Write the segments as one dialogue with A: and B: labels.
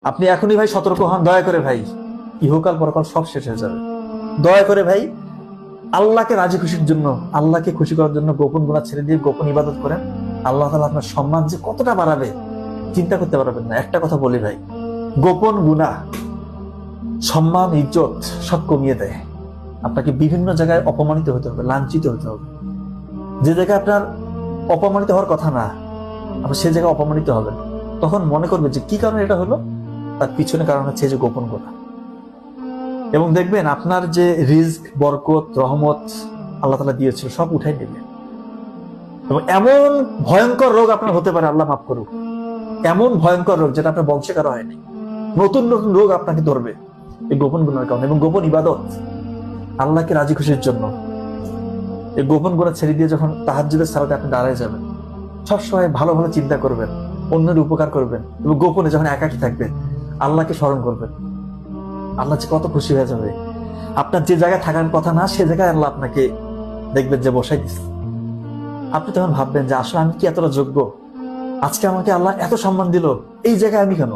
A: আপনি এখনই ভাই সতর্ক হন, দয়া করে ভাই। ইহকাল পরকাল সব শেষ হয়ে যাবে। দয়া করে ভাই আল্লাহকে রাজি খুশির জন্য, আল্লাহকে খুশি করার জন্য গোপন গুনাহ ছেড়ে দিয়ে গোপন ইবাদত করেন। আল্লাহ তাআলা আপনার সম্মান যে কতটা বাড়াবে চিন্তা করতে পারবেন না। একটা কথা বলি ভাই, গোপন গুনাহ সম্মান ইজ্জত সব কমিয়ে দেয়। আপনাকে বিভিন্ন জায়গায় অপমানিত হতে হবে, লাঞ্ছিত হতে হবে। যে জায়গায় আপনার অপমানিত হওয়ার কথা না, আপনি সে জায়গায় অপমানিত হবেন। তখন মনে করবে যে কি কারণে এটা হলো, তার পিছনে কারণ হচ্ছে যে গোপন গুনাহ। এবং দেখবেন আপনার যে রিজক, বরকত, রহমত আল্লাহ তাআলা দিয়েছিল সব উঠাই নেবে। এবং এমন ভয়ঙ্কর রোগ আপনার হতে পারে, আল্লাহ মাফ করুক, এমন ভয়ঙ্কর রোগ যেটা আপনার বংশে কারো হয়নি। নতুন নতুন রোগ আপনাকে ধরবে এই গোপন গুনার কারণে। এবং গোপন ইবাদত আল্লাহকে রাজি খুশির জন্য, এই গোপন গুনাহ ছেড়ে দিয়ে যখন তাহাজ্জুদের সালাতে আপনি দাঁড়ায় যাবেন, সবসময় ভালো ভালো চিন্তা করবেন, অন্যের উপকার করবেন। এবং গোপনে যখন একাকী থাকবেন আল্লাহকে স্মরণ করবেন, আল্লাহ যে কত খুশি হয়ে যাবে। আপনার যে জায়গায় থাকার কথা না সে জায়গায় আল্লাহ আপনাকে দেখবেন যে বসাই দিচ্ছে। আপনি তখন ভাববেন যে আসলে আমি কি এতটা যোগ্য, আজকে আমাকে আল্লাহ এত সম্মান দিল, এই জায়গায় আমি কেন?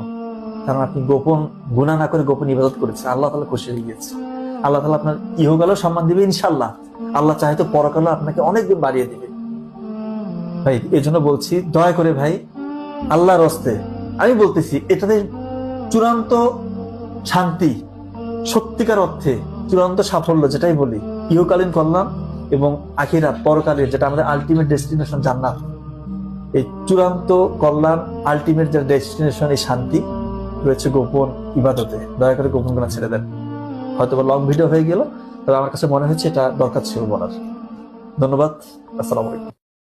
A: কারণ আপনি গোপন গুনাহ না করে গোপন ইবাদত করেছেন। আল্লাহ তাআলা খুশি হয়ে গেছে। আল্লাহ তাআলা আপনার ইহকালেও সম্মান দিবে ইনশাআল্লাহ। আল্লাহ চাহে তো পরকালেও আপনাকে অনেক গুণ বাড়িয়ে দিবে। ভাই এই জন্য বলছি, দয়া করে ভাই আল্লাহর হস্তে আমি বলতেছি, এটাতে চূড়ান্ত শান্তি, সত্যিকার অর্থে চূড়ান্ত সাফল্য যেটাই বলি, ইহকালীন কল্যাণ এবং আখিরাত পরকালের যেটা আমাদের আলটিমেট ডেস্টিনেশন জান্নাত, এই চূড়ান্ত কল্যাণ আলটিমেট যে ডেস্টিনেশন, এই শান্তি রয়েছে গোপন ইবাদতে। দয়া করে গোপন গুনাহ ছেড়ে দেন। হয়তো লং ভিডিও হয়ে গেল, তবে আমার কাছে মনে হচ্ছে এটা দরকার ছিল বলার। ধন্যবাদ। আসসালামু আলাইকুম।